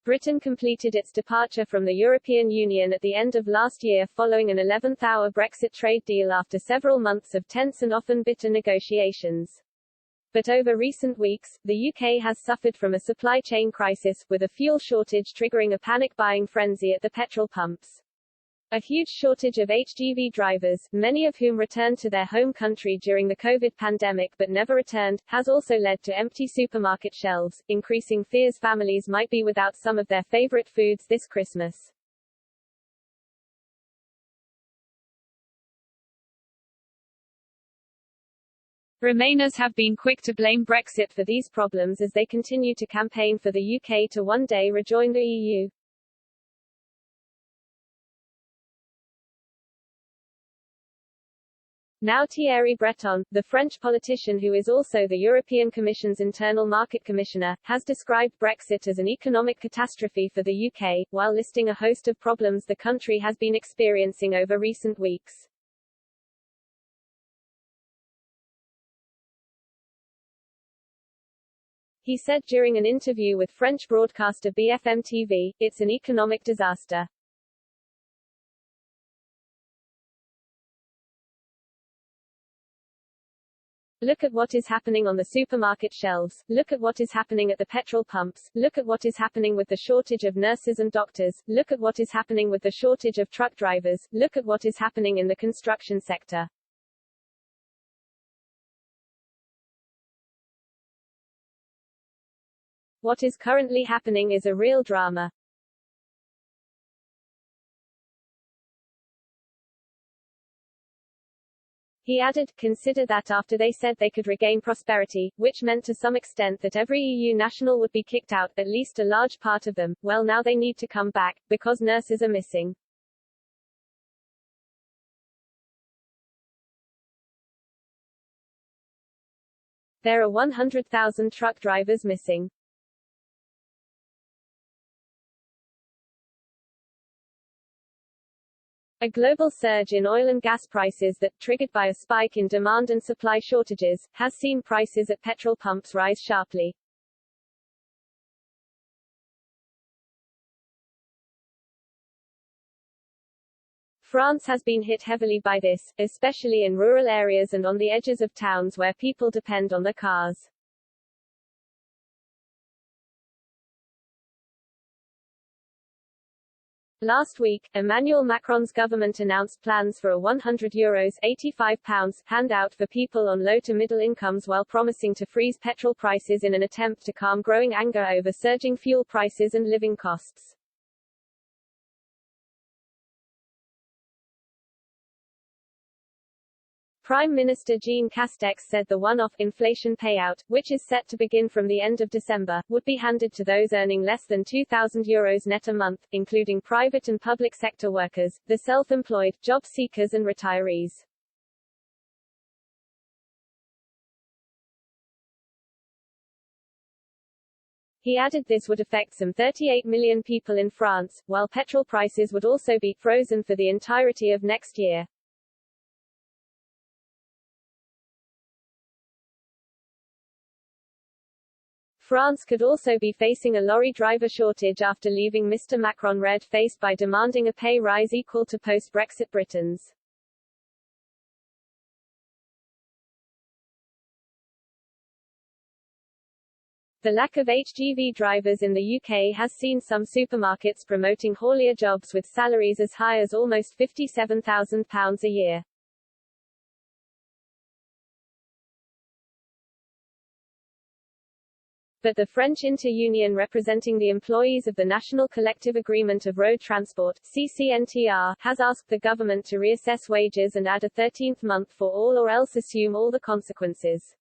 Britain completed its departure from the European Union at the end of last year following an 11th-hour Brexit trade deal after several months of tense and often bitter negotiations. But over recent weeks, the UK has suffered from a supply chain crisis, with a fuel shortage triggering a panic buying frenzy at the petrol pumps. A huge shortage of HGV drivers, many of whom returned to their home country during the COVID pandemic but never returned, has also led to empty supermarket shelves, increasing fears families might be without some of their favorite foods this Christmas. Remainers have been quick to blame Brexit for these problems as they continue to campaign for the UK to one day rejoin the EU. Now Thierry Breton, the French politician who is also the European Commission's Internal Market Commissioner, has described Brexit as an economic catastrophe for the UK, while listing a host of problems the country has been experiencing over recent weeks. He said during an interview with French broadcaster BFM TV, "It's an economic disaster. Look at what is happening on the supermarket shelves, look at what is happening at the petrol pumps, look at what is happening with the shortage of nurses and doctors, look at what is happening with the shortage of truck drivers, look at what is happening in the construction sector." What is currently happening is a real drama. He added, "Consider that after they said they could regain prosperity, which meant to some extent that every EU national would be kicked out, at least a large part of them, well now they need to come back, because nurses are missing." There are 100,000 truck drivers missing. A global surge in oil and gas prices that, triggered by a spike in demand and supply shortages, has seen prices at petrol pumps rise sharply. France has been hit heavily by this, especially in rural areas and on the edges of towns where people depend on their cars. Last week, Emmanuel Macron's government announced plans for a €100 £85 handout for people on low to middle incomes while promising to freeze petrol prices in an attempt to calm growing anger over surging fuel prices and living costs. Prime Minister Jean Castex said the one-off inflation payout, which is set to begin from the end of December, would be handed to those earning less than €2,000 net a month, including private and public sector workers, the self-employed, job seekers and retirees. He added this would affect some 38 million people in France, while petrol prices would also be frozen for the entirety of next year. France could also be facing a lorry driver shortage after leaving Mr. Macron red-faced by demanding a pay rise equal to post-Brexit Britain's. The lack of HGV drivers in the UK has seen some supermarkets promoting haulier jobs with salaries as high as almost £57,000 a year. But the French inter-union representing the employees of the National Collective Agreement of Road Transport (CCNTR) has asked the government to reassess wages and add a 13th month for all or else assume all the consequences.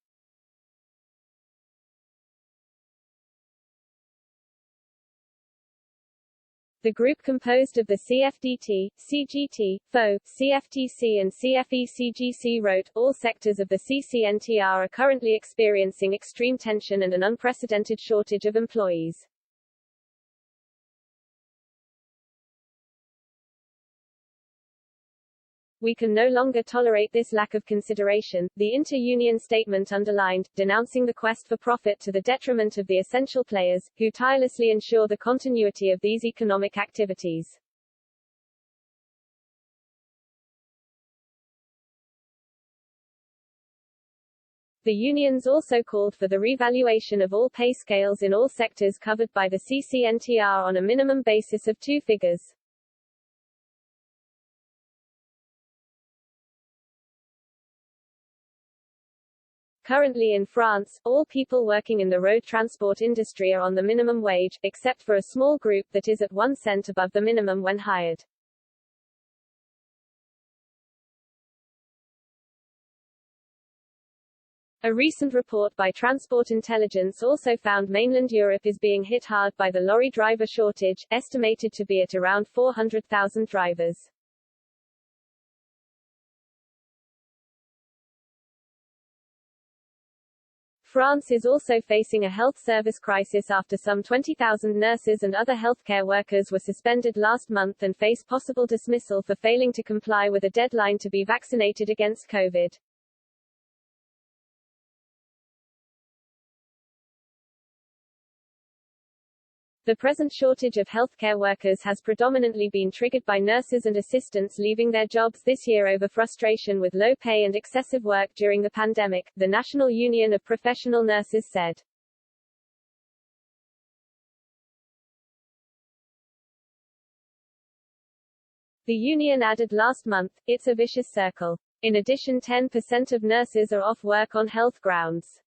The group composed of the CFDT, CGT, FO, CFTC and CFE-CGC wrote, "All sectors of the CCNTR are currently experiencing extreme tension and an unprecedented shortage of employees. "We can no longer tolerate this lack of consideration," the inter-union statement underlined, denouncing the quest for profit to the detriment of the essential players, who tirelessly ensure the continuity of these economic activities. The unions also called for the revaluation of all pay scales in all sectors covered by the CCNTR on a minimum basis of 2 figures. Currently in France, all people working in the road transport industry are on the minimum wage, except for a small group that is at 1 cent above the minimum when hired. A recent report by Transport Intelligence also found mainland Europe is being hit hard by the lorry driver shortage, estimated to be at around 400,000 drivers. France is also facing a health service crisis after some 20,000 nurses and other healthcare workers were suspended last month and face possible dismissal for failing to comply with a deadline to be vaccinated against COVID. The present shortage of healthcare workers has predominantly been triggered by nurses and assistants leaving their jobs this year over frustration with low pay and excessive work during the pandemic, the National Union of Professional Nurses said. The union added last month, "It's a vicious circle. In addition, 10% of nurses are off work on health grounds.